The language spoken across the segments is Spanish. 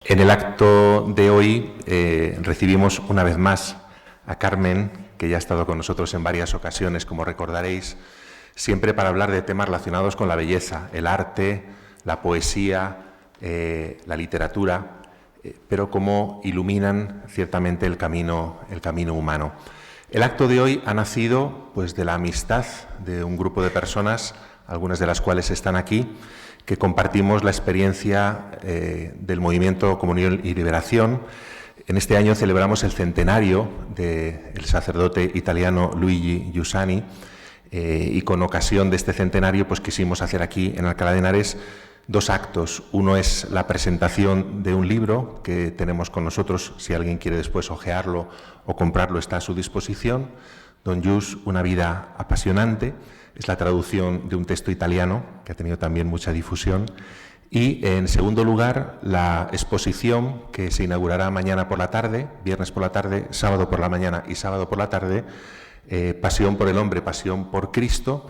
En el acto de hoy recibimos una vez más a Carmen, que ya ha estado con nosotros en varias ocasiones, como recordaréis, siempre para hablar de temas relacionados con la belleza, el arte, la poesía, la literatura, pero cómo iluminan ciertamente el camino humano. El acto de hoy ha nacido pues, de la amistad de un grupo de personas, algunas de las cuales están aquí, que compartimos la experiencia del movimiento Comunión y Liberación. En este año celebramos el centenario del sacerdote italiano Luigi Giussani y con ocasión de este centenario pues quisimos hacer aquí en Alcalá de Henares dos actos. Uno es la presentación de un libro que tenemos con nosotros, si alguien quiere después hojearlo o comprarlo está a su disposición, Don Gius, una vida apasionante. Es la traducción de un texto italiano que ha tenido también mucha difusión. Y, en segundo lugar, la exposición que se inaugurará mañana por la tarde, viernes por la tarde, sábado por la mañana y sábado por la tarde, Pasión por el hombre, pasión por Cristo,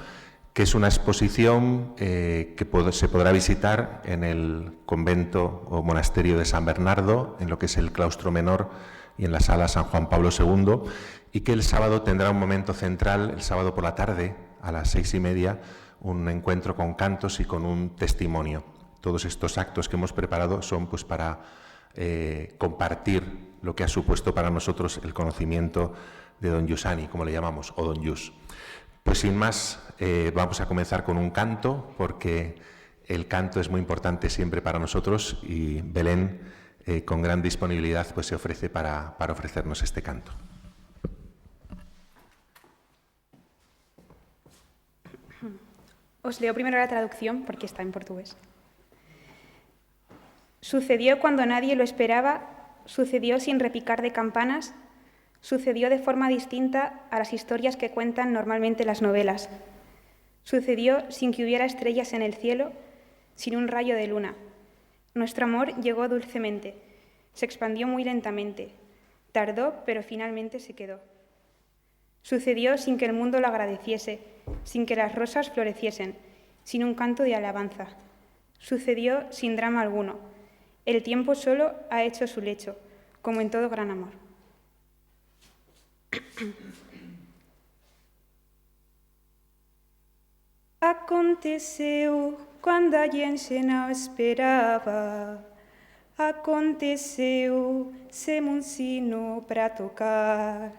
que es una exposición que se podrá visitar en el convento o monasterio de San Bernardo, en lo que es el claustro menor y en la sala San Juan Pablo II, y que el sábado tendrá un momento central, el sábado por la tarde, a las 6:30, un encuentro con cantos y con un testimonio. Todos estos actos que hemos preparado son pues, para compartir lo que ha supuesto para nosotros el conocimiento de Don Giussani, como le llamamos, o Don Gius. Pues sin más, vamos a comenzar con un canto, porque el canto es muy importante siempre para nosotros y Belén, con gran disponibilidad, pues se ofrece para ofrecernos este canto. Os leo primero la traducción porque está en portugués. Sucedió cuando nadie lo esperaba, sucedió sin repicar de campanas, sucedió de forma distinta a las historias que cuentan normalmente las novelas. Sucedió sin que hubiera estrellas en el cielo, sin un rayo de luna. Nuestro amor llegó dulcemente, se expandió muy lentamente, tardó pero finalmente se quedó. Sucedió sin que el mundo lo agradeciese, sin que las rosas floreciesen, sin un canto de alabanza. Sucedió sin drama alguno. El tiempo solo ha hecho su lecho, como en todo gran amor. Aconteceu quando a gente não esperava. Aconteceu sem um sino para tocar.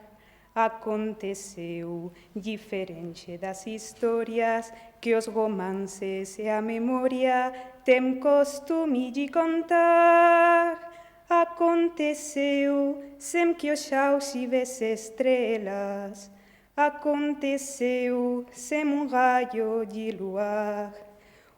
Aconteceu diferente das histórias que os romances e a memória têm costume de contar. Aconteceu sem que o céu tivesse estrelas. Aconteceu sem um raio de luar.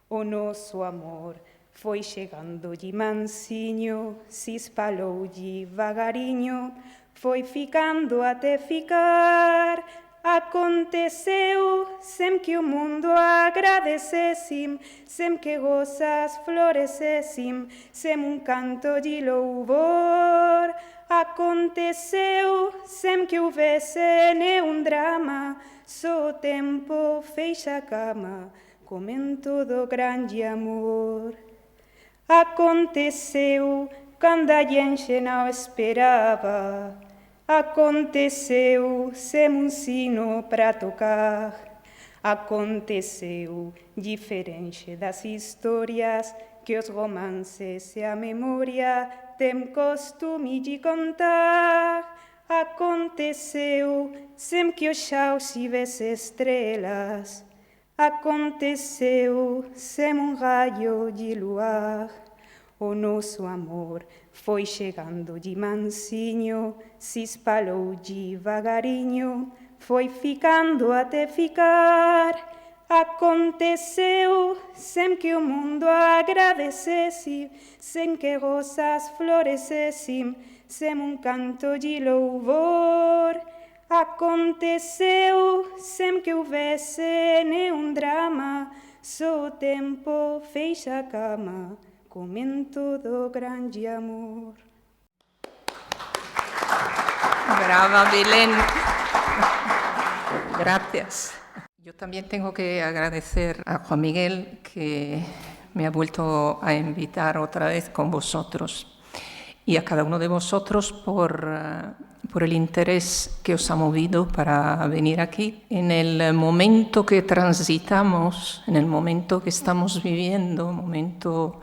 O nosso amor foi chegando de mansinho, se espalhou devagarinho, foi ficando até ficar. Aconteceu sem que o mundo agradecesse, sem que rosas florescessem, sem um canto de louvor. Aconteceu sem que houvesse nenhum drama, só o tempo fecha a cama, como em todo grande amor. Aconteceu quando a gente não esperava. Aconteceu sem um sino para tocar. Aconteceu diferente das histórias que os romances e a memória têm costume de contar. Aconteceu sem que o céu tivesse estrelas. Aconteceu sem um raio de luar. O nosso amor foi chegando de mansinho, se espalhou devagarinho, foi ficando até ficar. Aconteceu sem que o mundo agradecesse, sem que rosas florescessem, sem um canto de louvor. Aconteceu sem que houvesse nenhum drama, só o tempo fecha a cama, como en todo grande amor. Brava, Belén. Gracias. Yo también tengo que agradecer a Juan Miguel que me ha vuelto a invitar otra vez con vosotros. y a cada uno de vosotros por el interés que os ha movido para venir aquí. En el momento que transitamos, en el momento que estamos viviendo, momento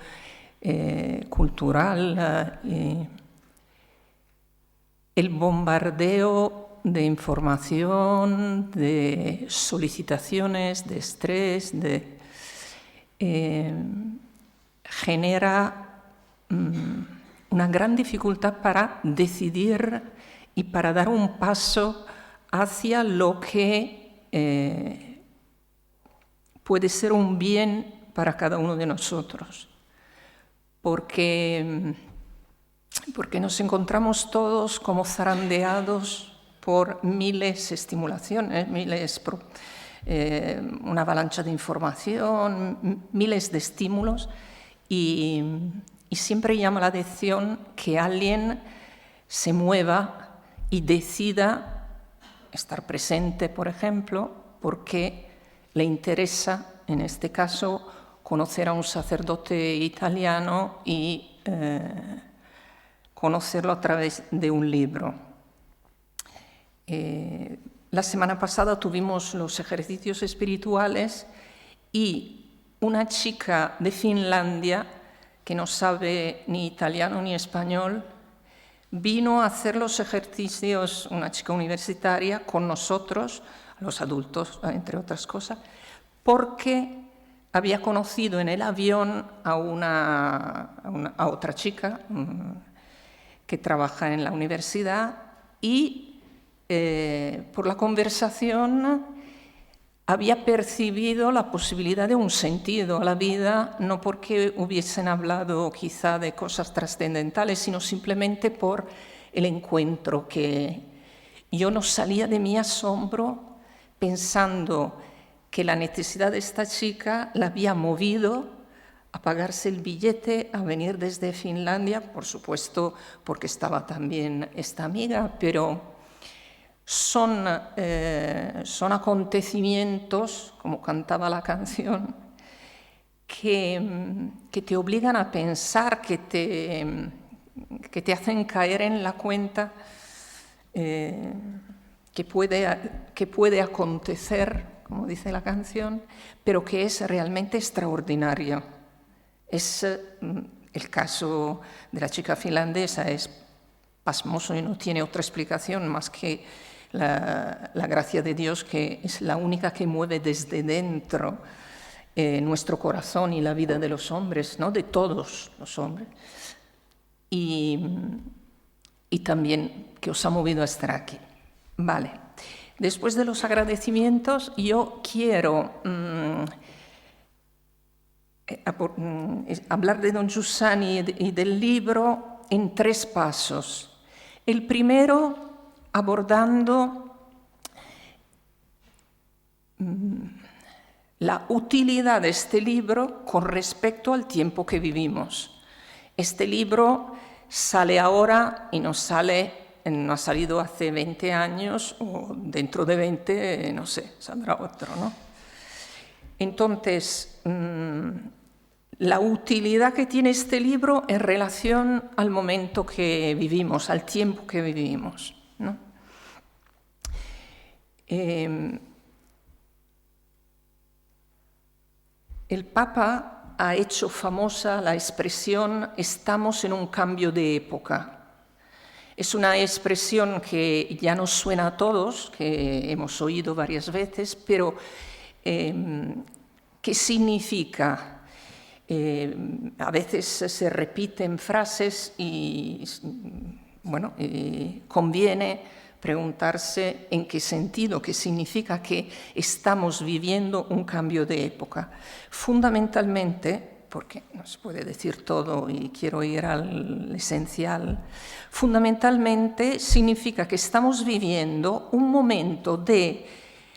cultural, el bombardeo de información, de solicitaciones, de estrés, genera una gran dificultad para decidir y para dar un paso hacia lo que puede ser un bien para cada uno de nosotros. Porque nos encontramos todos como zarandeados por miles de estimulaciones, una avalancha de información, miles de estímulos, y siempre llama la atención que alguien se mueva y decida estar presente, por ejemplo, porque le interesa, en este caso, conocer a un sacerdote italiano y conocerlo a través de un libro. La semana pasada tuvimos los ejercicios espirituales y una chica de Finlandia, que no sabe ni italiano ni español, vino a hacer los ejercicios, una chica universitaria, con nosotros, los adultos, entre otras cosas, porque había conocido en el avión a otra chica que trabaja en la universidad y por la conversación había percibido la posibilidad de un sentido a la vida, no porque hubiesen hablado quizá de cosas trascendentales, sino simplemente por el encuentro, que yo no salía de mi asombro pensando que la necesidad de esta chica la había movido a pagarse el billete, a venir desde Finlandia, por supuesto porque estaba también esta amiga, pero son acontecimientos, como cantaba la canción, que te obligan a pensar, que te hacen caer en la cuenta que puede acontecer, como dice la canción, pero que es realmente extraordinario. Es el caso de la chica finlandesa, es pasmoso y no tiene otra explicación más que la gracia de Dios, que es la única que mueve desde dentro nuestro corazón y la vida de los hombres, ¿no? De todos los hombres. Y también que os ha movido a estar aquí. Vale. Después de los agradecimientos, yo quiero hablar de don Giussani y del libro en 3 pasos. El primero, abordando la utilidad de este libro con respecto al tiempo que vivimos. Este libro sale ahora y no ha salido hace 20 años, o dentro de 20, no sé, saldrá otro, ¿no? Entonces, la utilidad que tiene este libro en relación al momento que vivimos, al tiempo que vivimos, ¿no? El Papa ha hecho famosa la expresión «estamos en un cambio de época». Es una expresión que ya nos suena a todos, que hemos oído varias veces, pero ¿qué significa? A veces se repiten frases y, bueno, conviene preguntarse en qué sentido, qué significa que estamos viviendo un cambio de época. Fundamentalmente, porque no se puede decir todo y quiero ir al esencial, fundamentalmente significa que estamos viviendo un momento de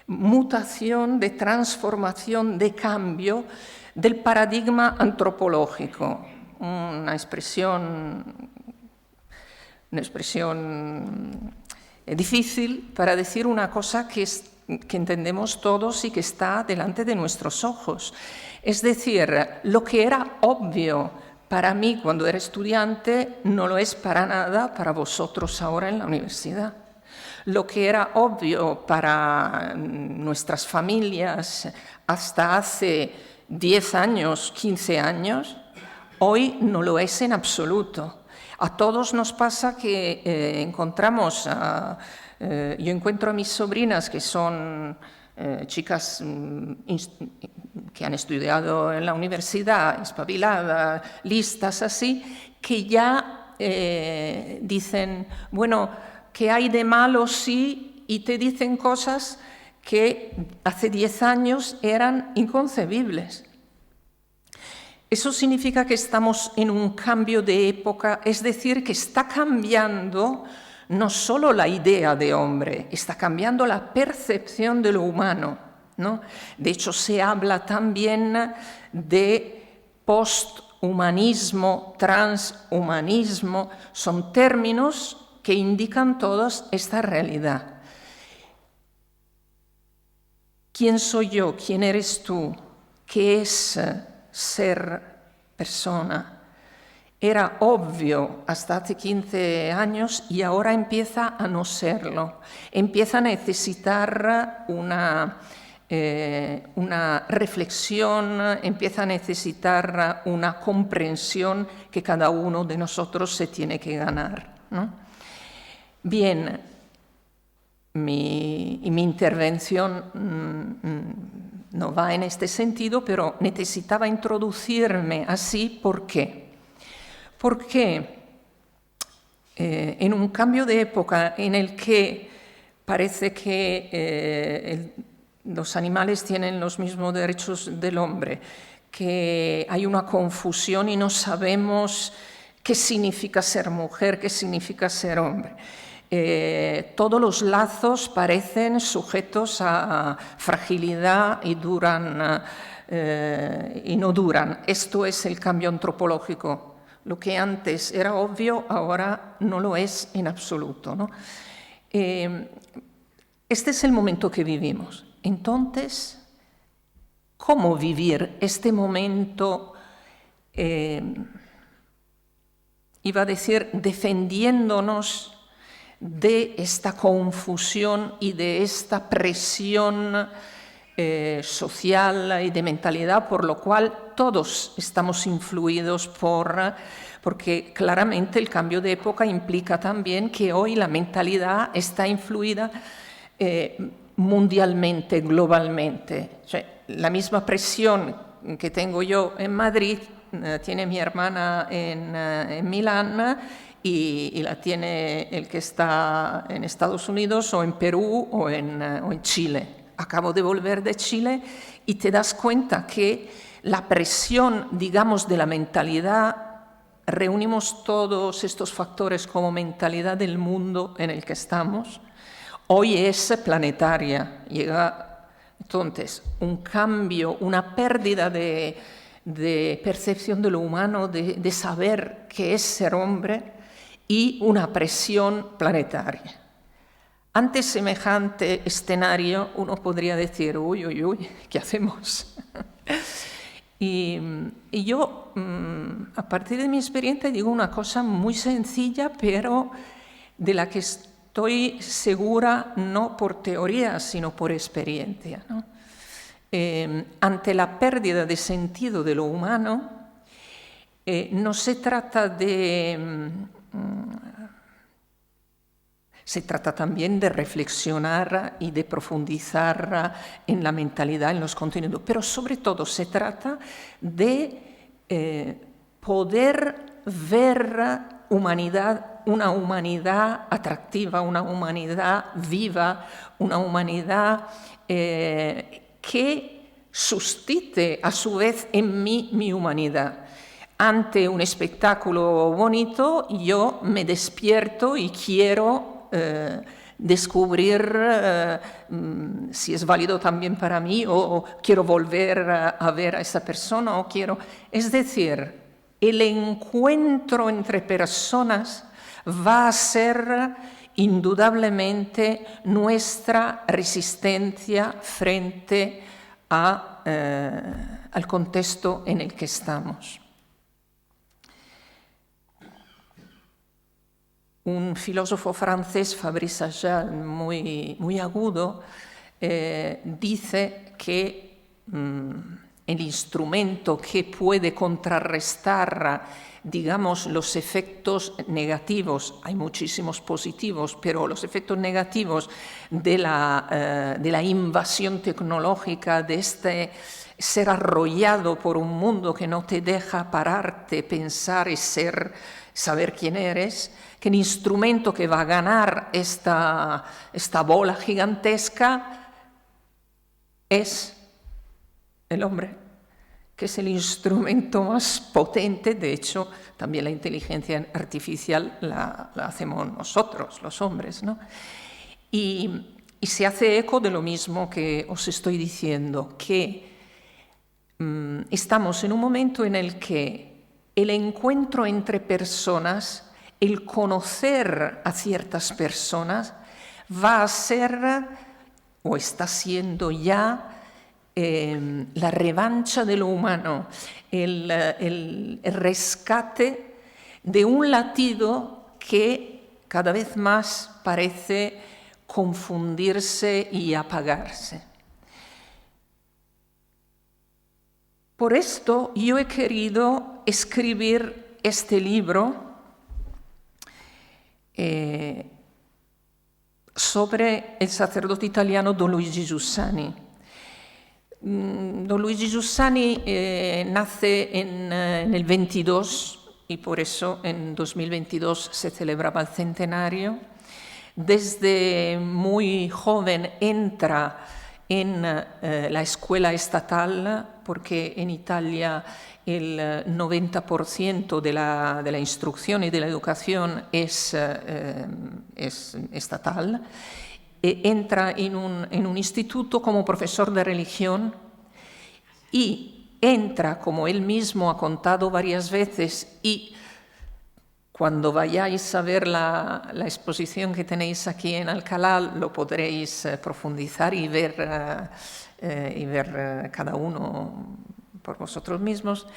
mutación, de transformación, de cambio del paradigma antropológico. Una expresión difícil para decir una cosa que entendemos todos y que está delante de nuestros ojos. Es decir, lo que era obvio para mí cuando era estudiante no lo es para nada para vosotros ahora en la universidad. Lo que era obvio para nuestras familias hasta hace 10 años, 15 años, hoy no lo es en absoluto. A todos nos pasa que yo encuentro a mis sobrinas que son chicas que han estudiado en la universidad, espabiladas, listas así, que ya dicen, bueno, ¿qué hay de malo sí? Y te dicen cosas que hace 10 años eran inconcebibles. Eso significa que estamos en un cambio de época, es decir, que está cambiando no solo la idea de hombre, está cambiando la percepción de lo humano, ¿no? De hecho, se habla también de posthumanismo, transhumanismo, son términos que indican todos esta realidad. ¿Quién soy yo? ¿Quién eres tú? ¿Qué es ser persona? Era obvio hasta hace 15 años y ahora empieza a no serlo. Empieza a necesitar una reflexión, empieza a necesitar una comprensión que cada uno de nosotros se tiene que ganar, ¿no? Bien, mi intervención no va en este sentido, pero necesitaba introducirme así. ¿Por qué? Porque en un cambio de época en el que parece que los animales tienen los mismos derechos del hombre, que hay una confusión y no sabemos qué significa ser mujer, qué significa ser hombre. Todos los lazos parecen sujetos a fragilidad y duran y no duran. Esto es el cambio antropológico. Lo que antes era obvio, ahora no lo es en absoluto, ¿no? Este es el momento que vivimos. Entonces, ¿cómo vivir este momento? Iba a decir, defendiéndonos de esta confusión y de esta presión social y de mentalidad, por lo cual todos estamos influidos porque claramente el cambio de época implica también que hoy la mentalidad está influida mundialmente, globalmente. O sea, la misma presión que tengo yo en Madrid tiene mi hermana en Milán y la tiene el que está en Estados Unidos o en Perú o en Chile. Acabo de volver de Chile y te das cuenta que la presión, digamos, de la mentalidad, reunimos todos estos factores como mentalidad del mundo en el que estamos, hoy es planetaria. Llega entonces un cambio, una pérdida de percepción de lo humano, de saber qué es ser hombre y una presión planetaria. Ante semejante escenario uno podría decir, uy, uy, uy, ¿qué hacemos? y yo, a partir de mi experiencia, digo una cosa muy sencilla, pero de la que estoy segura no por teoría, sino por experiencia, ¿no? Ante la pérdida de sentido de lo humano, no se trata de... Se trata también de reflexionar y de profundizar en la mentalidad, en los contenidos, pero sobre todo se trata de poder ver una humanidad atractiva, una humanidad viva, una humanidad que suscite a su vez en mí mi humanidad. Ante un espectáculo bonito, yo me despierto y quiero descubrir si es válido también para mí o quiero volver a ver a esa persona o quiero... Es decir, el encuentro entre personas va a ser indudablemente nuestra resistencia frente al contexto en el que estamos. un filósofo francés, Fabrice Ajal, muy agudo, dice que el instrumento que puede contrarrestar, digamos, los efectos negativos, hay muchísimos positivos, pero los efectos negativos de la invasión tecnológica, de este ser arrollado por un mundo que no te deja pararte, pensar y saber quién eres, que el instrumento que va a ganar esta bola gigantesca es el hombre, que es el instrumento más potente. De hecho, también la inteligencia artificial la hacemos nosotros, los hombres, ¿no? Y se hace eco de lo mismo que os estoy diciendo, que estamos en un momento en el que el encuentro entre personas, el conocer a ciertas personas, va a ser, o está siendo ya, la revancha de lo humano, el rescate de un latido que cada vez más parece confundirse y apagarse. Por esto yo he querido escribir este libro sobre el sacerdote italiano Don Luigi Giussani. Don Luigi Giussani nace en el 22 y por eso en 2022 se celebraba el centenario. Desde muy joven entra en la escuela estatal, porque en Italia el 90% de la instrucción y de la educación es estatal. Entra en un instituto como profesor de religión y entra, como él mismo ha contado varias veces, y cuando vayáis a ver la exposición que tenéis aquí en Alcalá, lo podréis profundizar y ver cada uno por vosotros mismos.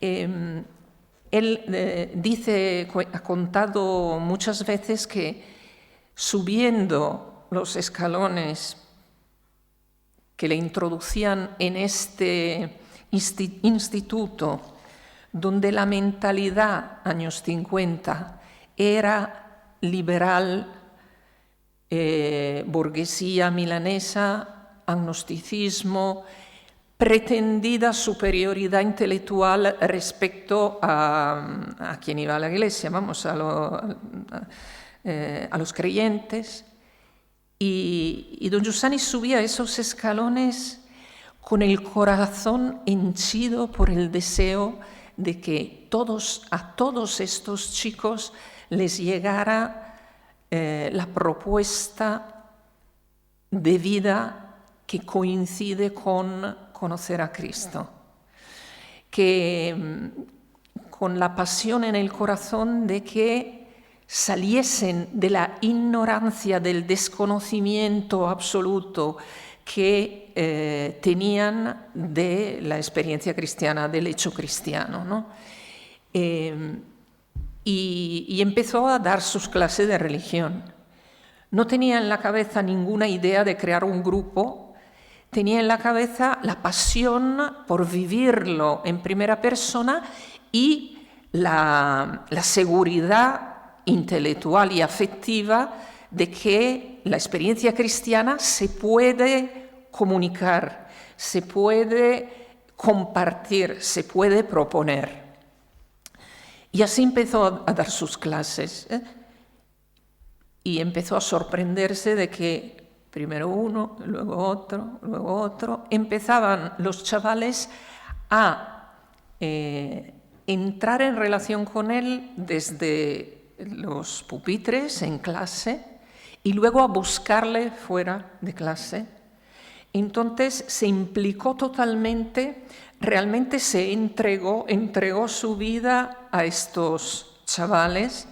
Él ha contado muchas veces que subiendo los escalones que le introducían en este instituto, donde la mentalidad, años 50, era liberal, burguesía milanesa, agnosticismo, pretendida superioridad intelectual respecto a quien iba a la iglesia, vamos, a los creyentes. Y don Giussani subía esos escalones con el corazón henchido por el deseo de que a todos estos chicos les llegara la propuesta de vida que coincide con conocer a Cristo, que con la pasión en el corazón de que saliesen de la ignorancia, del desconocimiento absoluto que tenían de la experiencia cristiana, del hecho cristiano, ¿no? Y empezó a dar sus clases de religión. No tenía en la cabeza ninguna idea de crear un grupo, tenía en la cabeza la pasión por vivirlo en primera persona y la seguridad intelectual y afectiva de que la experiencia cristiana se puede comunicar, se puede compartir, se puede proponer. Y así empezó a dar sus clases, y empezó a sorprenderse de que primero uno, luego otro, empezaban los chavales a entrar en relación con él desde los pupitres en clase y luego a buscarle fuera de clase. Entonces se implicó totalmente, realmente se entregó su vida a estos chavales,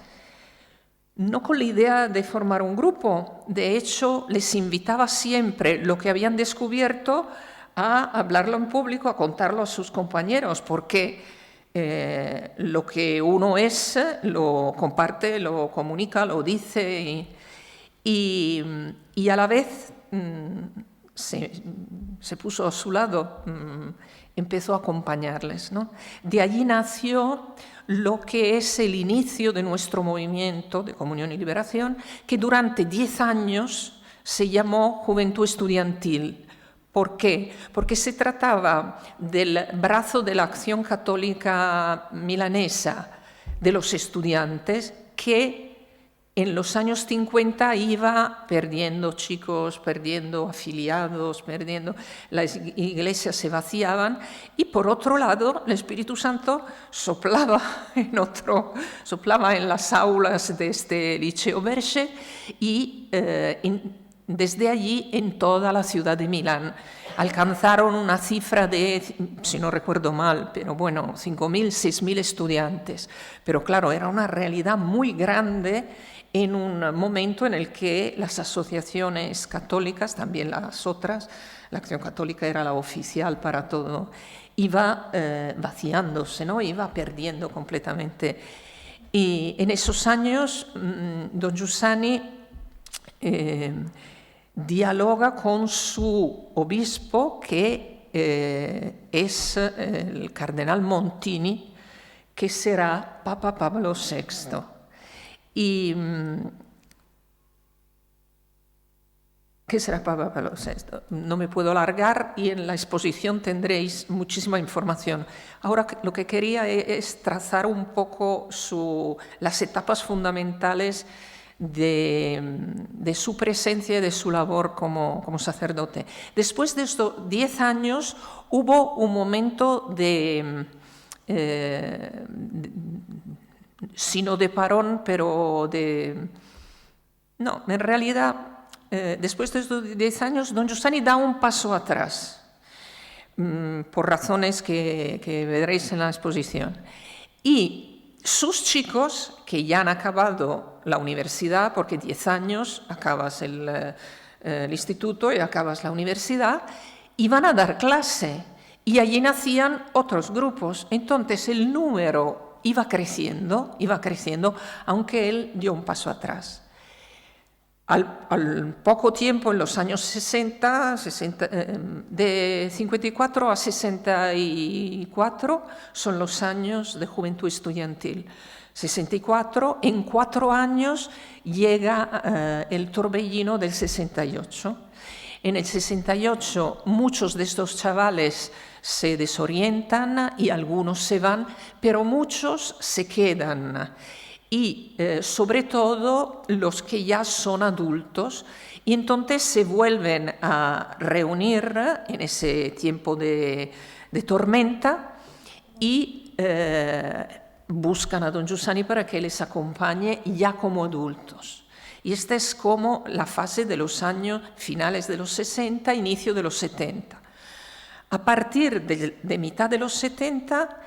no con la idea de formar un grupo. De hecho, les invitaba siempre lo que habían descubierto a hablarlo en público, a contarlo a sus compañeros, porque lo que uno es, lo comparte, lo comunica, lo dice y a la vez se puso a su lado, empezó a acompañarles, ¿no? De allí nació lo que es el inicio de nuestro movimiento de Comunión y Liberación, que durante 10 años se llamó Juventud Estudiantil. ¿Por qué? Porque se trataba del brazo de la Acción Católica Milanesa de los estudiantes que en los años 50 iba perdiendo chicos, perdiendo afiliados, las iglesias se vaciaban y por otro lado el Espíritu Santo soplaba en las aulas de este Liceo Berce y desde allí en toda la ciudad de Milán. Alcanzaron una cifra de, si no recuerdo mal, pero bueno, 5.000, 6.000 estudiantes. Pero claro, era una realidad muy grande en un momento en el que las asociaciones católicas, también las otras, la Acción Católica era la oficial para todo, iba vaciándose, ¿no? Iba perdiendo completamente. Y en esos años, don Giussani dialoga con su obispo, que es el cardenal Montini, que será Papa Pablo VI. Y ¿qué será Papa Pablo VI? No me puedo alargar y en la exposición tendréis muchísima información. Ahora lo que quería es trazar un poco las etapas fundamentales de su presencia y de su labor como sacerdote. Después de estos 10 años hubo un momento sino de parón, pero no, en realidad, después de estos 10 años, don Giussani da un paso atrás, por razones que veréis en la exposición. Y sus chicos, que ya han acabado la universidad, porque 10 años acabas el instituto y acabas la universidad, iban a dar clase. Y allí nacían otros grupos. Entonces el número iba creciendo, aunque él dio un paso atrás. Al poco tiempo, en los años 60, de 54 a 64, son los años de Juventud Estudiantil. 64, en 4 años llega el torbellino del 68. En el 68 muchos de estos chavales se desorientan y algunos se van, pero muchos se quedan. Y sobre todo los que ya son adultos, y entonces se vuelven a reunir en ese tiempo de tormenta y buscan a don Giussani para que les acompañe ya como adultos. Y esta es como la fase de los años finales de los 60, inicio de los 70. A partir de mitad de los 70,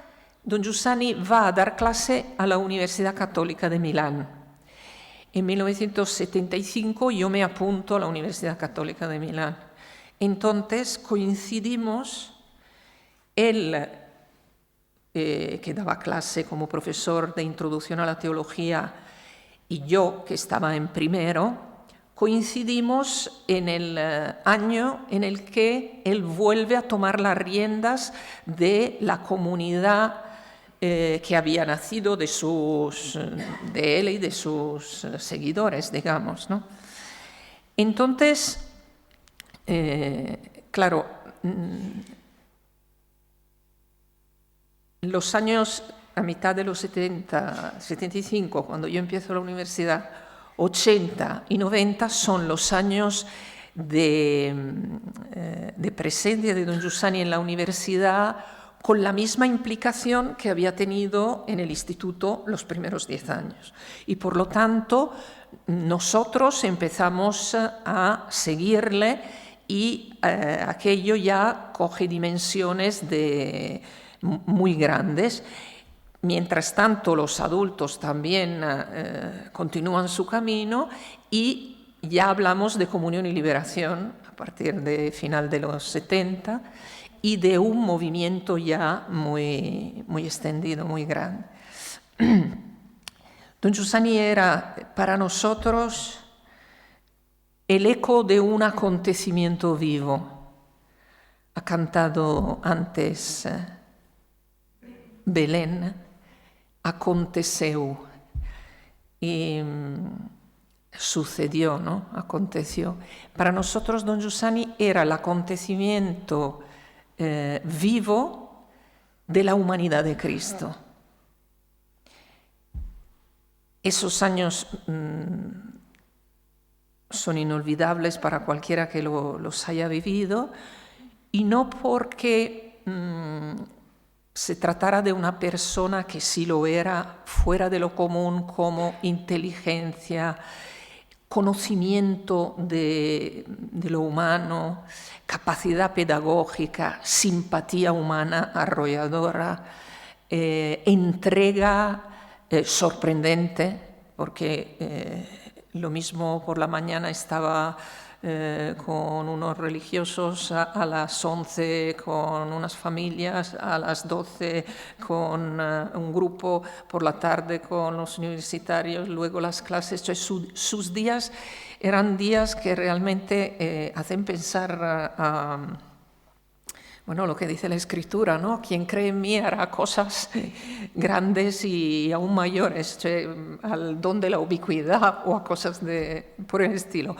don Giussani va a dar clase a la Universidad Católica de Milán. En 1975 yo me apunto a la Universidad Católica de Milán. Entonces coincidimos, él que daba clase como profesor de introducción a la teología y yo que estaba en primero, coincidimos en el año en el que él vuelve a tomar las riendas de la comunidad que había nacido de él y de sus seguidores, digamos, ¿no? Entonces, claro, los años a mitad de los 70, 75, cuando yo empiezo la universidad, 80 y 90 son los años de presencia de don Giussani en la universidad, con la misma implicación que había tenido en el instituto los primeros 10 años. Y por lo tanto, nosotros empezamos a seguirle y aquello ya coge dimensiones muy grandes. Mientras tanto, los adultos también continúan su camino y ya hablamos de Comunión y Liberación a partir de final de los 70 y de un movimiento ya muy, muy extendido, muy grande. Don Giussani era para nosotros el eco de un acontecimiento vivo. Ha cantado antes Belén, aconteceu, y sucedió, ¿no? Aconteció. Para nosotros Don Giussani era el acontecimiento vivo de la humanidad de Cristo. Esos años son inolvidables para cualquiera que los haya vivido, y no porque se tratara de una persona que sí lo era, fuera de lo común, como inteligencia, conocimiento de lo humano, capacidad pedagógica, simpatía humana arrolladora, entrega sorprendente, porque lo mismo por la mañana estaba con unos religiosos, a las 11 con unas familias, a las 12 con un grupo, por la tarde con los universitarios, luego las clases. Sus días eran días que realmente hacen pensar bueno, lo que dice la Escritura, ¿no? Quien cree en mí hará cosas grandes y aún mayores, al don de la ubicuidad o a cosas por el estilo.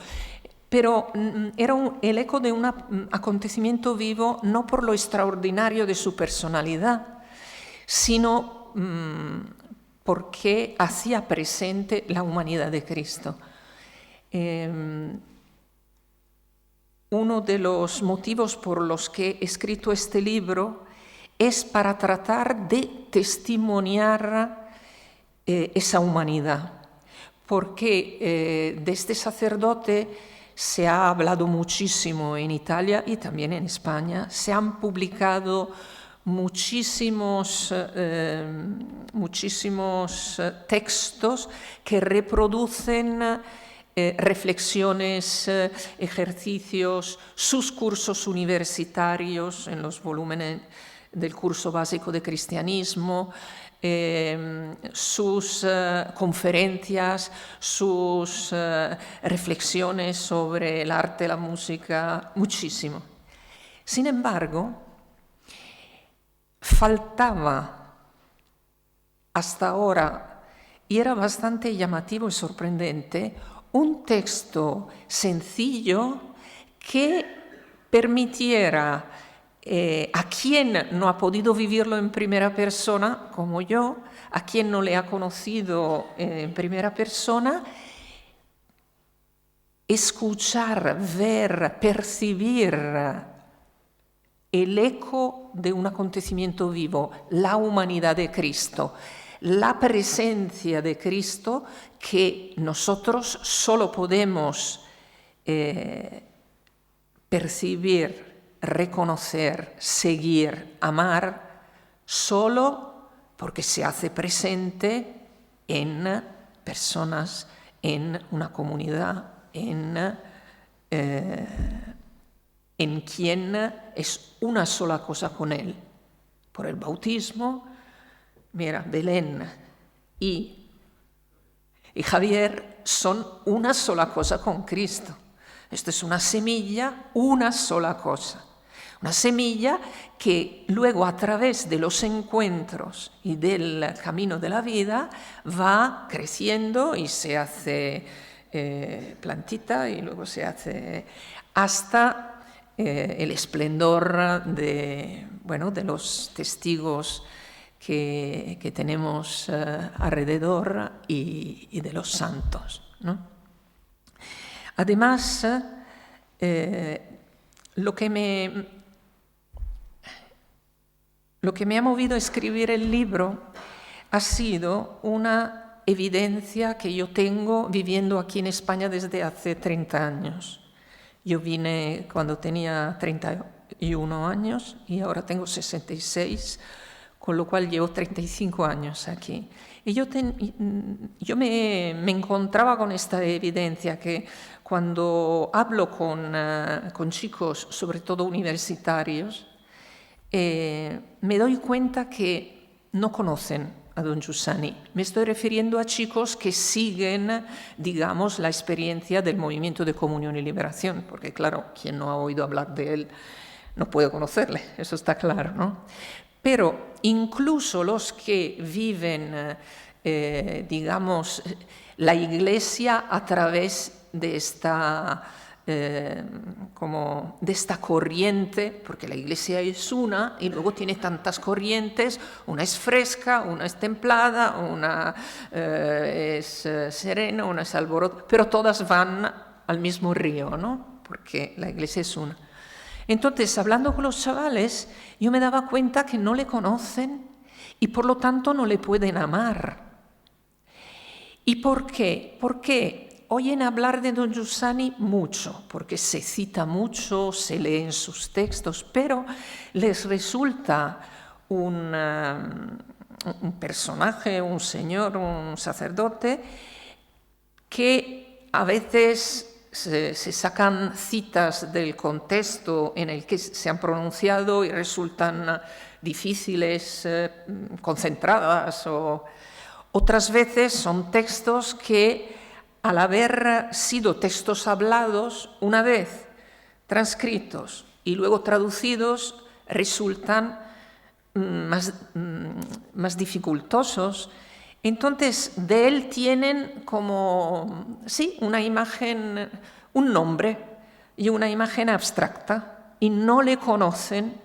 Pero era el eco de un acontecimiento vivo, no por lo extraordinario de su personalidad, sino porque hacía presente la humanidad de Cristo. Uno de los motivos por los que he escrito este libro es para tratar de testimoniar esa humanidad, porque de este sacerdote se ha hablado muchísimo en Italia y también en España. Se han publicado muchísimos textos que reproducen reflexiones, ejercicios, sus cursos universitarios en los volúmenes del curso básico de cristianismo, sus conferencias, sus reflexiones sobre el arte, la música, muchísimo. Sin embargo, faltaba hasta ahora, y era bastante llamativo y sorprendente, un texto sencillo que permitiera a quien no ha podido vivirlo en primera persona, como yo, a quien no le ha conocido en primera persona, escuchar, ver, percibir el eco de un acontecimiento vivo, la humanidad de Cristo, la presencia de Cristo que nosotros solo podemos percibir, reconocer, seguir, amar, solo porque se hace presente en personas, en una comunidad, en quien es una sola cosa con Él. Por el bautismo, mira, Belén y Javier son una sola cosa con Cristo. Esto es una semilla, una sola cosa. Una semilla que luego a través de los encuentros y del camino de la vida va creciendo y se hace plantita y luego se hace hasta el esplendor de los testigos que tenemos alrededor y de los santos, ¿no? Además, lo que me ha movido a escribir el libro ha sido una evidencia que yo tengo viviendo aquí en España desde hace 30 años. Yo vine cuando tenía 31 años y ahora tengo 66, con lo cual llevo 35 años aquí. Y yo me encontraba con esta evidencia que cuando hablo con chicos, sobre todo universitarios, me doy cuenta que no conocen a don Giussani. Me estoy refiriendo a chicos que siguen, digamos, la experiencia del movimiento de Comunión y Liberación, porque claro, quien no ha oído hablar de él no puede conocerle, eso está claro, ¿no? Pero incluso los que viven, digamos, la Iglesia a través de esta de esta corriente, porque la Iglesia es una y luego tiene tantas corrientes, una es fresca, una es templada, una es serena, una es alboroto, pero todas van al mismo río, ¿no? Porque la Iglesia es una. Entonces, hablando con los chavales, yo me daba cuenta que no le conocen y por lo tanto no le pueden amar. ¿Y por qué? Porque oyen hablar de don Giussani mucho, porque se cita mucho, se leen sus textos, pero les resulta un personaje, un señor, un sacerdote, que a veces se sacan citas del contexto en el que se han pronunciado y resultan difíciles, concentradas, o otras veces son textos que, al haber sido textos hablados, una vez transcritos y luego traducidos, resultan más dificultosos. Entonces, de él tienen como, sí, una imagen, un nombre y una imagen abstracta, y no le conocen,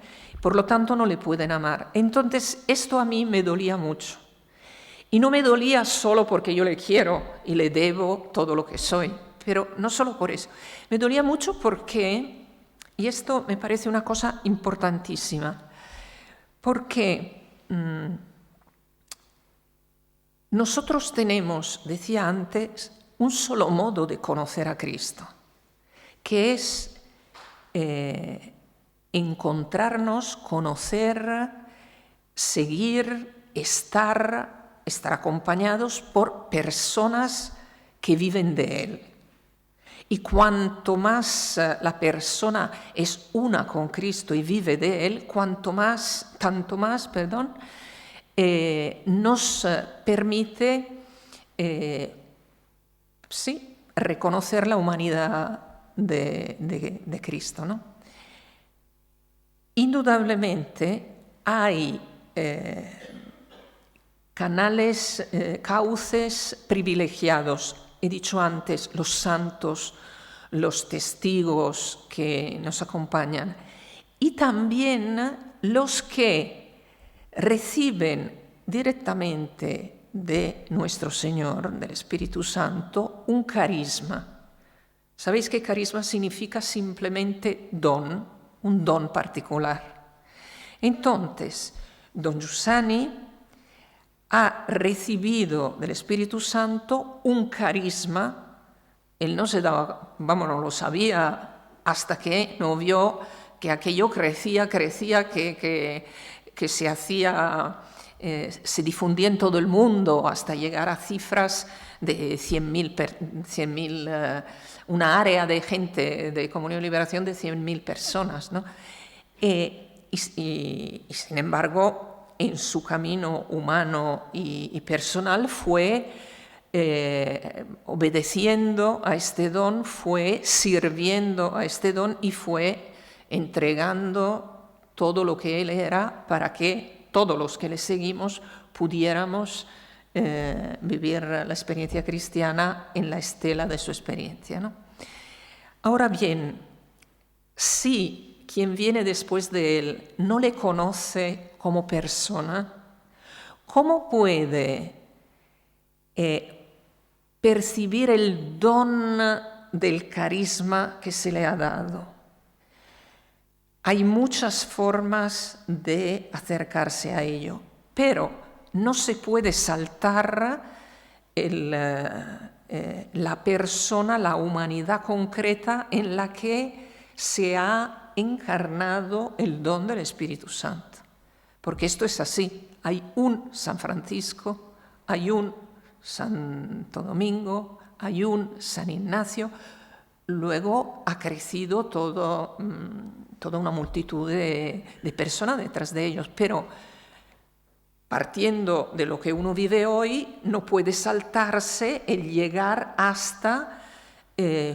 por lo tanto no le pueden amar. Entonces, esto a mí me dolía mucho. Y no me dolía solo porque yo le quiero y le debo todo lo que soy, pero no solo por eso. Me dolía mucho porque, y esto me parece una cosa importantísima, porque nosotros tenemos, decía antes, un solo modo de conocer a Cristo, que es encontrarnos, conocer, seguir, estar acompañados por personas que viven de Él. Y cuanto más la persona es una con Cristo y vive de Él, tanto más, nos permite, reconocer la humanidad de Cristo, ¿no? Indudablemente hay canales, cauces privilegiados. He dicho antes, los santos, los testigos que nos acompañan, y también los que reciben directamente de nuestro Señor, del Espíritu Santo, un carisma. ¿Sabéis qué carisma significa? Simplemente don, un don particular. Entonces, don Giussani ha recibido del Espíritu Santo un carisma. Él no lo sabía hasta que no vio que aquello crecía, que se hacía, se difundía en todo el mundo hasta llegar a cifras de 100.000, una área de gente de Comunión y Liberación de 100.000 personas, ¿no? Y sin embargo, en su camino humano y personal fue obedeciendo a este don, fue sirviendo a este don y fue entregando todo lo que él era para que todos los que le seguimos pudiéramos vivir la experiencia cristiana en la estela de su experiencia, ¿no? Ahora bien, si quien viene después de él no le conoce como persona, ¿cómo puede percibir el don del carisma que se le ha dado? Hay muchas formas de acercarse a ello, pero no se puede saltar la persona, la humanidad concreta en la que se ha encarnado el don del Espíritu Santo. Porque esto es así. Hay un San Francisco, hay un Santo Domingo, hay un San Ignacio. Luego ha crecido todo toda una multitud de personas detrás de ellos, pero partiendo de lo que uno vive hoy, no puede saltarse el llegar hasta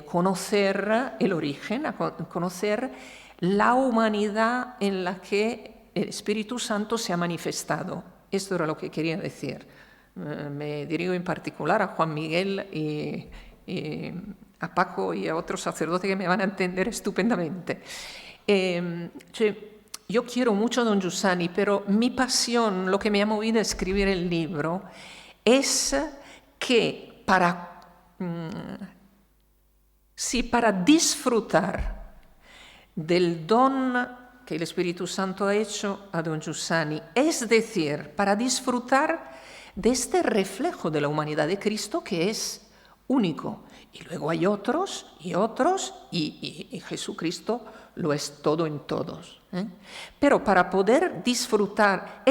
conocer el origen, conocer la humanidad en la que el Espíritu Santo se ha manifestado. Esto era lo que quería decir. Me dirijo en particular a Juan Miguel y a Paco y a otros sacerdotes que me van a entender estupendamente. Yo quiero mucho a don Giussani, pero mi pasión, lo que me ha movido a escribir el libro, es que para disfrutar del don que el Espíritu Santo ha hecho a don Giussani, es decir, para disfrutar de este reflejo de la humanidad de Cristo que es único. Y luego hay otros y otros, y Jesucristo lo es todo en todos. Pero para poder disfrutar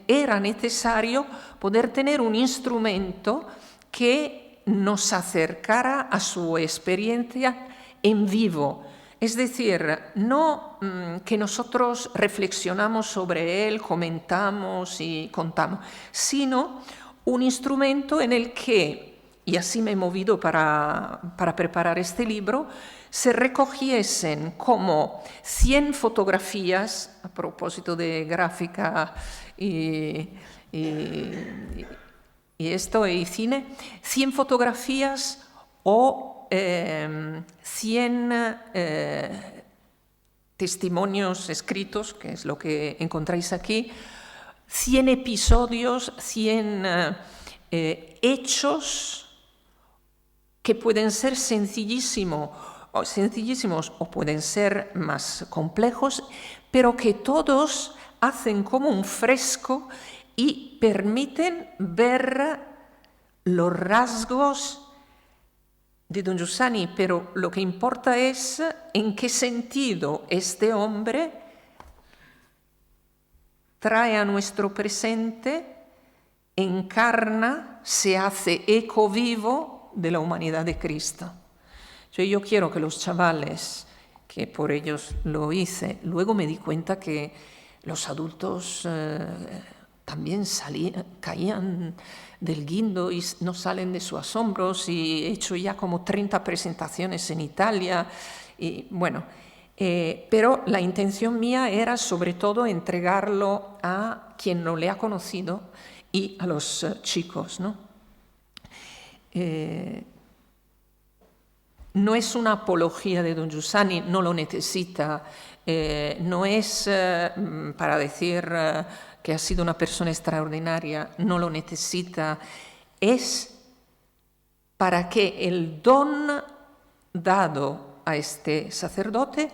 era necesario poder tener un instrumento que nos acercara a su experiencia en vivo. Es decir, no que nosotros reflexionamos sobre él, comentamos y contamos, sino un instrumento en el que, y así me he movido para preparar este libro, se recogiesen como 100 fotografías, a propósito de gráfica y esto y cine, 100 fotografías o 100 testimonios escritos, que es lo que encontráis aquí, 100 episodios, 100 hechos que pueden ser sencilísimos o pueden ser más complejos, pero que todos hacen como un fresco y permiten ver los rasgos de don Giussani, pero lo que importa es en qué sentido este hombre trae a nuestro presente, encarna, se hace eco vivo de la humanidad de Cristo. Yo quiero que los chavales, que por ellos lo hice, luego me di cuenta que los adultos también caían del guindo y no salen de sus asombros, y he hecho ya como 30 presentaciones en Italia, y bueno, pero la intención mía era sobre todo entregarlo a quien no le ha conocido y a los chicos, ¿no? No es una apología de don Giussani, no lo necesita, no es para decir que ha sido una persona extraordinaria, no lo necesita, es para que el don dado a este sacerdote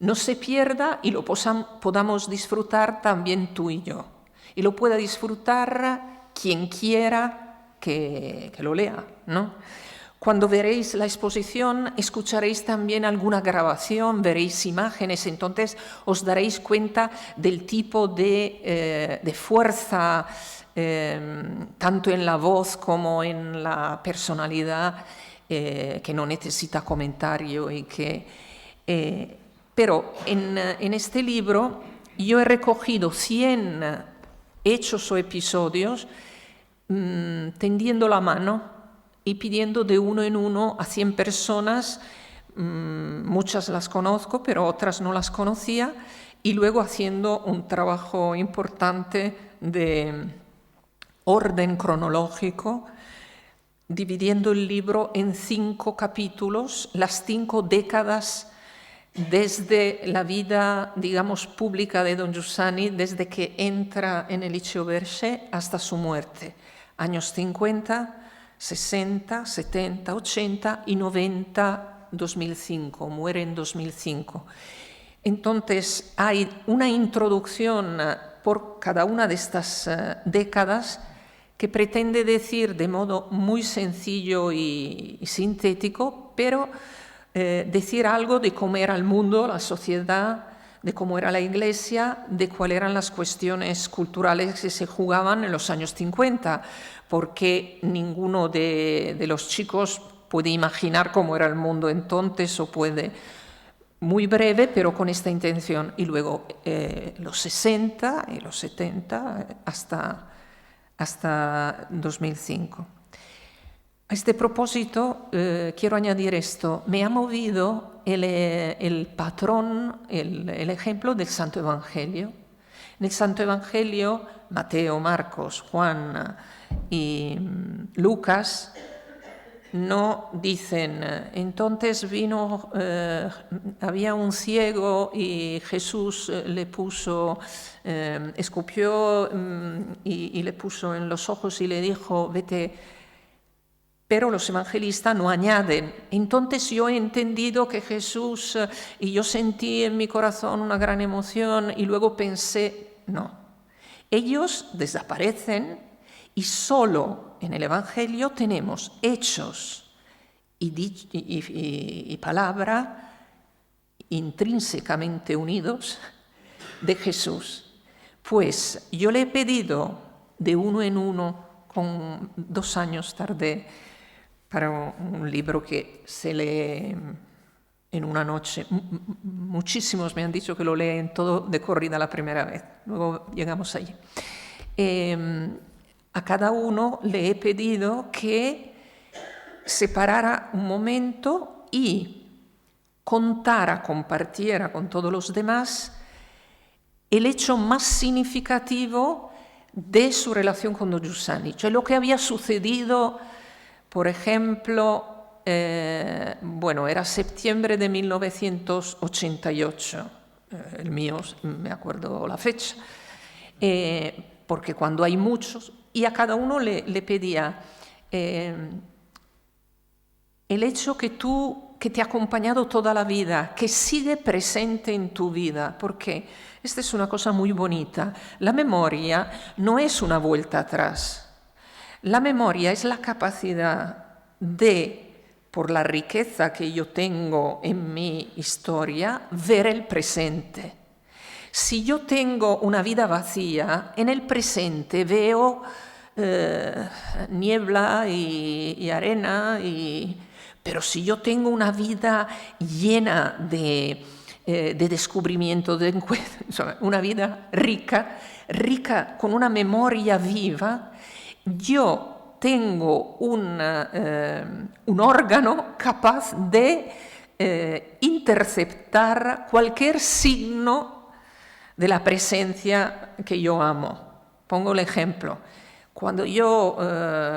no se pierda y lo podamos disfrutar también tú y yo, y lo pueda disfrutar quien quiera que lo lea, ¿no? Cuando veréis la exposición, escucharéis también alguna grabación, veréis imágenes, entonces os daréis cuenta del tipo de fuerza, tanto en la voz como en la personalidad, que no necesita comentario. Pero en este libro yo he recogido 100 hechos o episodios, tendiendo la mano y pidiendo de uno en uno a 100 personas, muchas las conozco, pero otras no las conocía, y luego haciendo un trabajo importante de orden cronológico, dividiendo el libro en 5 capítulos, las 5 décadas desde la vida, digamos, pública de don Giussani, desde que entra en el Liceo Berchet hasta su muerte, años 50, 60, 70, 80 y 90, 2005, muere en 2005. Entonces hay una introducción por cada una de estas décadas que pretende decir de modo muy sencillo y sintético, pero decir algo de cómo era el mundo, la sociedad, de cómo era la Iglesia, de cuáles eran las cuestiones culturales que se jugaban en los años 50, porque ninguno de los chicos puede imaginar cómo era el mundo entonces o puede muy breve, pero con esta intención. Y luego los 60 y los 70 hasta 2005. A este propósito, quiero añadir esto. Me ha movido el patrón, el ejemplo del Santo Evangelio. En el Santo Evangelio, Mateo, Marcos, Juan y Lucas no dicen, entonces vino, había un ciego y Jesús le puso, escupió y le puso en los ojos y le dijo, vete. Pero los evangelistas no añaden. Entonces yo he entendido que Jesús, y yo sentí en mi corazón una gran emoción y luego pensé, no. Ellos desaparecen y solo en el Evangelio tenemos hechos y palabra intrínsecamente unidos de Jesús. Pues yo le he pedido de uno en uno, con 2 años tardé, para un libro que se lee en una noche. Muchísimos me han dicho que lo leen todo de corrida la primera vez. Luego llegamos allí. A cada uno le he pedido que se parara un momento y contara, compartiera con todos los demás el hecho más significativo de su relación con Don Giussani, cioè lo que había sucedido. Por ejemplo, era septiembre de 1988, el mío, me acuerdo la fecha, porque cuando hay muchos, y a cada uno le pedía el hecho que te ha acompañado toda la vida, que sigue presente en tu vida, porque esta es una cosa muy bonita. La memoria no es una vuelta atrás. La memoria es la capacidad de, por la riqueza que yo tengo en mi historia, ver el presente. Si yo tengo una vida vacía, en el presente veo niebla y arena, pero si yo tengo una vida llena de descubrimiento, una vida rica, con una memoria viva, yo tengo un órgano capaz de interceptar cualquier signo de la presencia que yo amo. Pongo el ejemplo. Cuando yo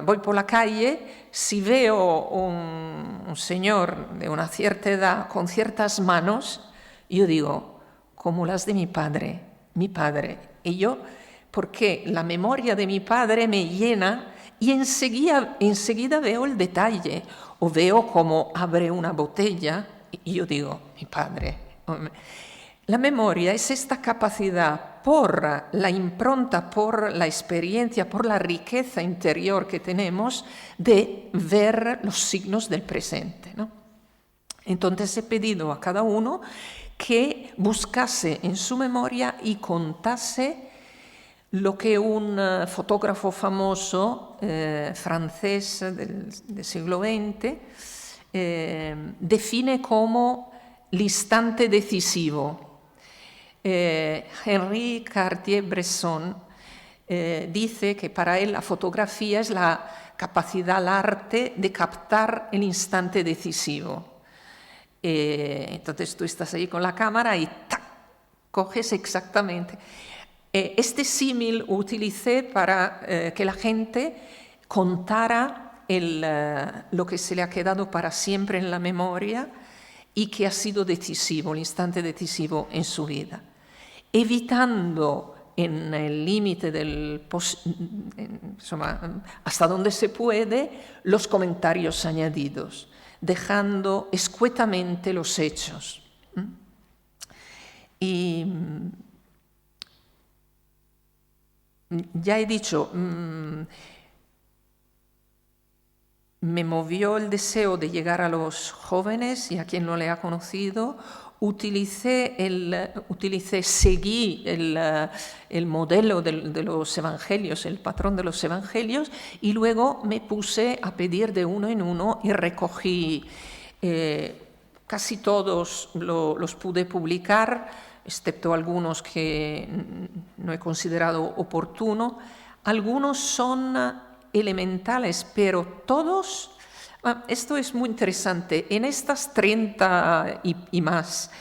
voy por la calle, si veo un señor de una cierta edad con ciertas manos, yo digo, como las de mi padre. Y yo, porque la memoria de mi padre me llena y enseguida veo el detalle, o veo cómo abre una botella y yo digo, mi padre. La memoria es esta capacidad por la impronta, por la experiencia, por la riqueza interior que tenemos de ver los signos del presente, ¿no? Entonces he pedido a cada uno que buscase en su memoria y contase lo que un fotógrafo famoso francés del siglo XX define como l'instante decisivo. Henri Cartier-Bresson dice que para él la fotografía es la capacidad, el arte de captar el instante decisivo. Entonces tú estás ahí con la cámara y ¡tac! Coges exactamente. Este símil utilicé para que la gente contara lo que se le ha quedado para siempre en la memoria y que ha sido decisivo, el instante decisivo en su vida, evitando en el límite hasta donde se puede, los comentarios añadidos, dejando escuetamente los hechos. Y ya he dicho, me movió el deseo de llegar a los jóvenes y a quien no le ha conocido. Seguí el modelo de los evangelios, el patrón de los evangelios, y luego me puse a pedir de uno en uno y recogí casi todos los pude publicar, excepto algunos que no he considerado oportuno. Algunos son elementales, pero todos, esto es muy interesante, en estas 30 y más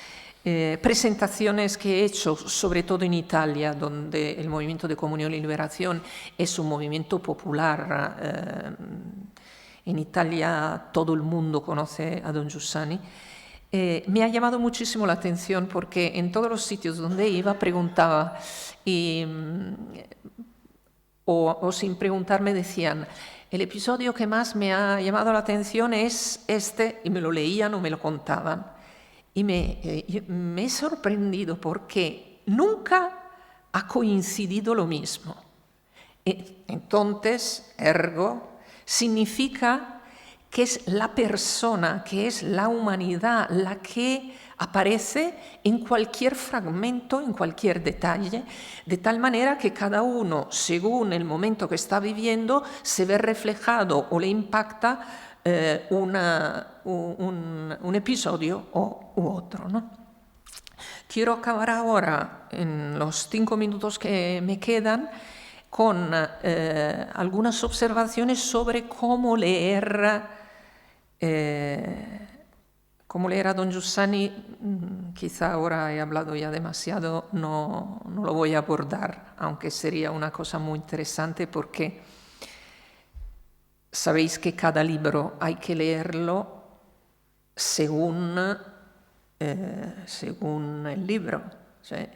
presentaciones que he hecho, sobre todo en Italia, donde el movimiento de comunión y liberación es un movimiento popular. En Italia todo el mundo conoce a don Giussani. Me ha llamado muchísimo la atención porque en todos los sitios donde iba preguntaba o sin preguntar me decían: el episodio que más me ha llamado la atención es este, y me lo leían o me lo contaban. Y me he sorprendido porque nunca ha coincidido lo mismo. Entonces, ergo, significa que es la persona, que es la humanidad la que aparece en cualquier fragmento, en cualquier detalle, de tal manera que cada uno, según el momento que está viviendo, se ve reflejado o le impacta un episodio u otro, ¿no? Quiero acabar ahora, en los 5 minutos que me quedan, con algunas observaciones sobre cómo leer a don Giussani. Quizá ahora he hablado ya demasiado, no lo voy a abordar, aunque sería una cosa muy interesante porque sabéis que cada libro hay que leerlo según el libro. O sea,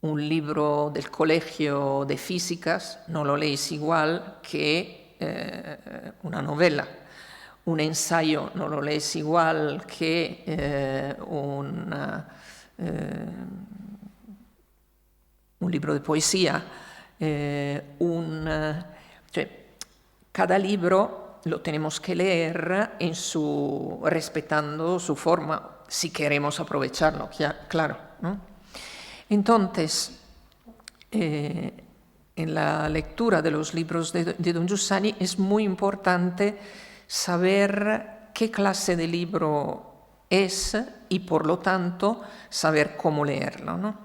un libro del colegio de físicas no lo leéis igual que una novela. Un ensayo no lo lees igual que un libro de poesía. Cada libro lo tenemos que leer respetando su forma, si queremos aprovecharlo, claro, ¿no? Entonces, en la lectura de los libros de don Giussani es muy importante saber qué clase de libro es y, por lo tanto, saber cómo leerlo, ¿no?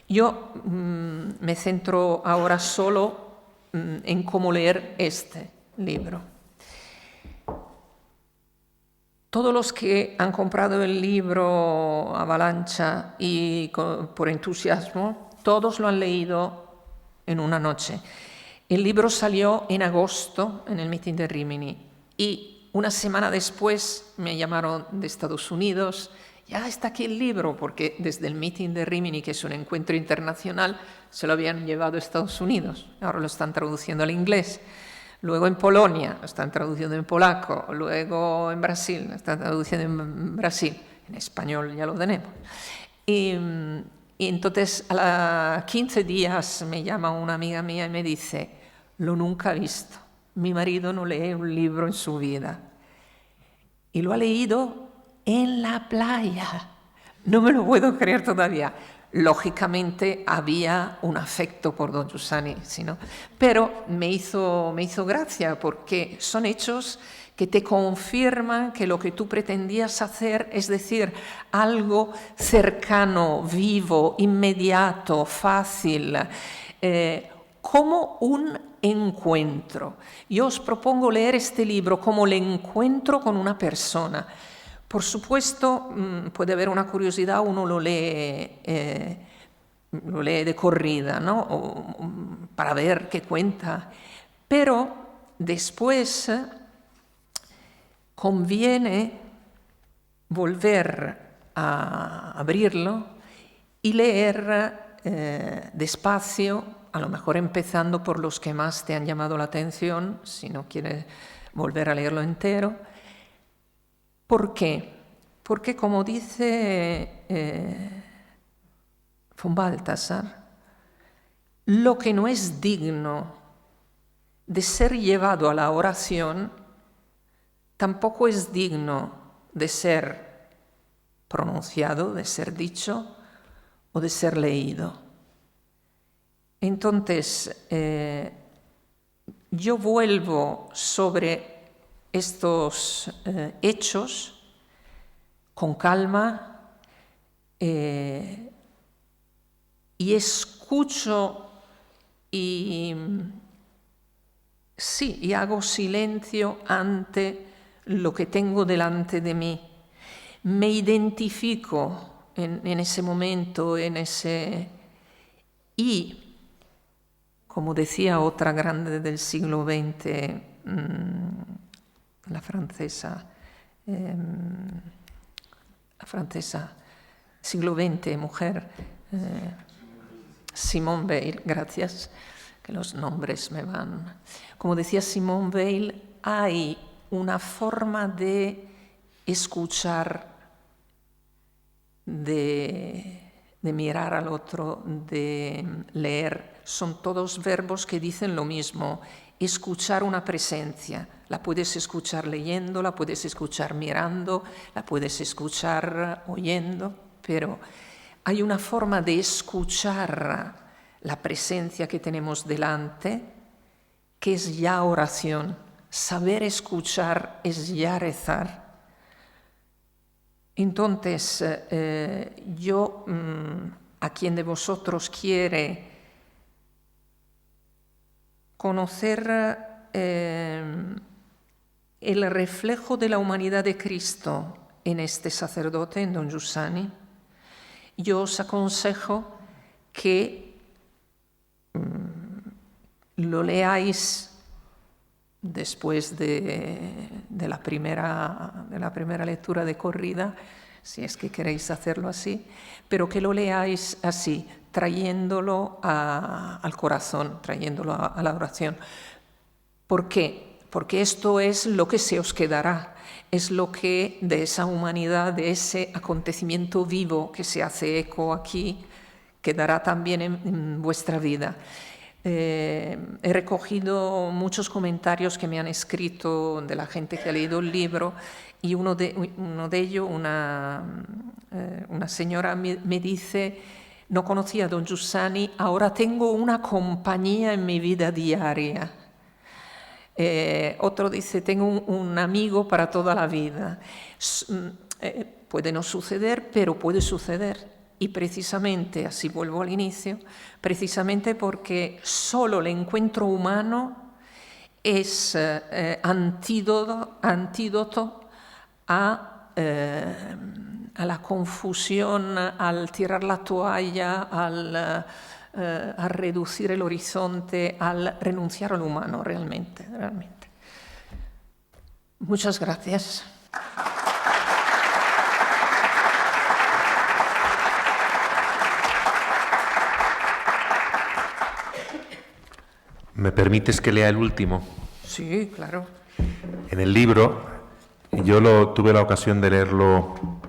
Yo me centro ahora solo en cómo leer este libro. Todos los que han comprado el libro Avalancha y por entusiasmo, todos lo han leído en una noche. El libro salió en agosto en el meeting de Rimini y una semana después me llamaron de Estados Unidos. Ya está aquí el libro, porque desde el meeting de Rimini, que es un encuentro internacional, se lo habían llevado a Estados Unidos. Ahora lo están traduciendo al inglés. Luego en Polonia, lo están traduciendo en polaco. Luego en Brasil, lo están traduciendo en Brasil. En español ya lo tenemos. Y entonces a los 15 días me llama una amiga mía y me dice: lo nunca he visto. Mi marido no lee un libro en su vida. Y lo ha leído en la playa. No me lo puedo creer todavía. Lógicamente había un afecto por don Giussani, ¿no? Pero me hizo gracia porque son hechos que te confirman que lo que tú pretendías hacer, es decir, algo cercano, vivo, inmediato, fácil, como un encuentro. Yo os propongo leer este libro como el encuentro con una persona. Por supuesto, puede haber una curiosidad, uno lo lee de corrida, ¿no? Para ver qué cuenta. Pero después conviene volver a abrirlo y leer despacio, a lo mejor empezando por los que más te han llamado la atención, si no quieres volver a leerlo entero. ¿Por qué? Porque, como dice von Balthasar, lo que no es digno de ser llevado a la oración tampoco es digno de ser pronunciado, de ser dicho o de ser leído. Entonces, yo vuelvo sobre estos hechos con calma y escucho y hago silencio ante lo que tengo delante de mí. Me identifico en ese momento, y, como decía otra grande del siglo XX, la francesa, siglo XX, mujer, Simone Weil, gracias, que los nombres me van. Como decía Simone Weil, hay una forma de escuchar, de mirar al otro, de leer. Son todos verbos que dicen lo mismo. Escuchar una presencia. La puedes escuchar leyendo, la puedes escuchar mirando, la puedes escuchar oyendo, pero hay una forma de escuchar la presencia que tenemos delante, que es ya oración. Saber escuchar es ya rezar. Entonces, yo, a quien de vosotros quiere conocer el reflejo de la humanidad de Cristo en este sacerdote, en don Giussani, yo os aconsejo que lo leáis después de la primera lectura de corrida, si es que queréis hacerlo así, pero que lo leáis así, trayéndolo al corazón, trayéndolo a la oración. ¿Por qué? Porque esto es lo que se os quedará, es lo que de esa humanidad, de ese acontecimiento vivo que se hace eco aquí, quedará también en vuestra vida. He recogido muchos comentarios que me han escrito de la gente que ha leído el libro, y uno de ellos, una señora me dice: no conocía a don Giussani, ahora tengo una compañía en mi vida diaria. Otro dice: tengo un amigo para toda la vida. Puede no suceder, pero puede suceder. Y precisamente, así vuelvo al inicio, precisamente porque solo el encuentro humano es antídoto a la confusión, al tirar la toalla, a reducir el horizonte, al renunciar al humano realmente. Muchas gracias. ¿Me permites que lea el último? Sí, claro. En el libro, yo tuve la ocasión de leerlo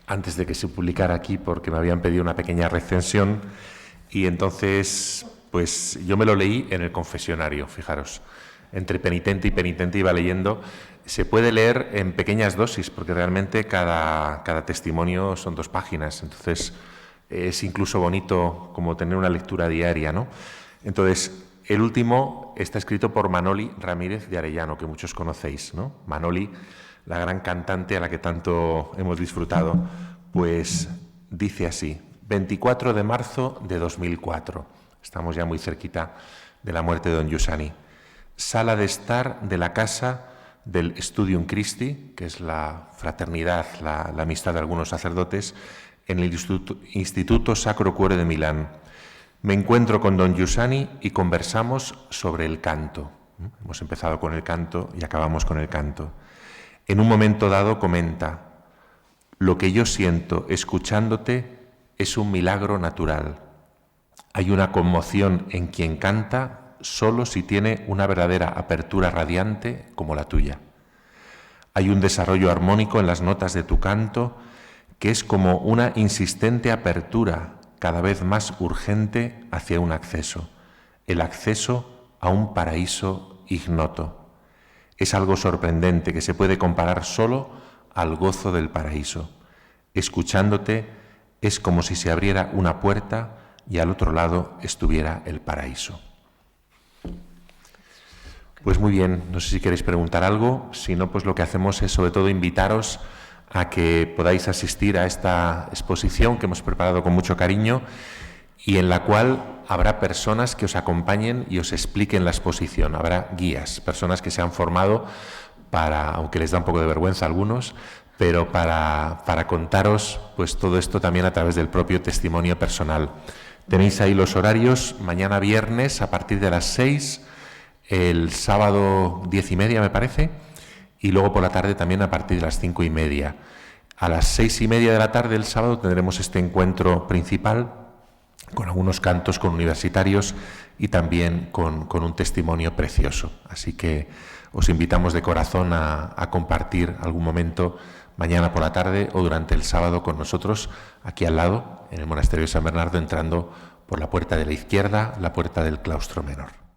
antes de que se publicara aquí, porque me habían pedido una pequeña recensión, y entonces pues yo me lo leí en el confesionario, fijaros. Entre penitente y penitente iba leyendo. Se puede leer en pequeñas dosis, porque realmente cada testimonio son 2 páginas, entonces es incluso bonito como tener una lectura diaria, ¿no? Entonces, el último está escrito por Manoli Ramírez de Arellano, que muchos conocéis, ¿no? Manoli, la gran cantante a la que tanto hemos disfrutado, pues dice así: 24 de marzo de 2004, estamos ya muy cerquita de la muerte de don Giussani. Sala de estar de la casa del Studium Christi, que es la fraternidad, la amistad de algunos sacerdotes, en el Instituto Sacro Cuore de Milán. Me encuentro con don Giussani y conversamos sobre el canto. Hemos empezado con el canto y acabamos con el canto. En un momento dado comenta: lo que yo siento escuchándote es un milagro natural. Hay una conmoción en quien canta solo si tiene una verdadera apertura radiante como la tuya. Hay un desarrollo armónico en las notas de tu canto que es como una insistente apertura cada vez más urgente hacia un acceso, el acceso a un paraíso ignoto. Es algo sorprendente que se puede comparar solo al gozo del paraíso. Escuchándote es como si se abriera una puerta y al otro lado estuviera el paraíso. Pues muy bien, no sé si queréis preguntar algo, si no, pues lo que hacemos es sobre todo invitaros a que podáis asistir a esta exposición que hemos preparado con mucho cariño y en la cual habrá personas que os acompañen y os expliquen la exposición, habrá guías, personas que se han formado para, aunque les da un poco de vergüenza a algunos, pero para contaros pues todo esto también a través del propio testimonio personal. Tenéis ahí los horarios, mañana viernes a partir de las 6, el sábado 10:30 me parece, y luego por la tarde también a partir de las 5:30. A las 6:30 de la tarde el sábado tendremos este encuentro principal con algunos cantos con universitarios y también con un testimonio precioso. Así que os invitamos de corazón a compartir algún momento mañana por la tarde o durante el sábado con nosotros, aquí al lado, en el Monasterio de San Bernardo, entrando por la puerta de la izquierda, la puerta del claustro menor.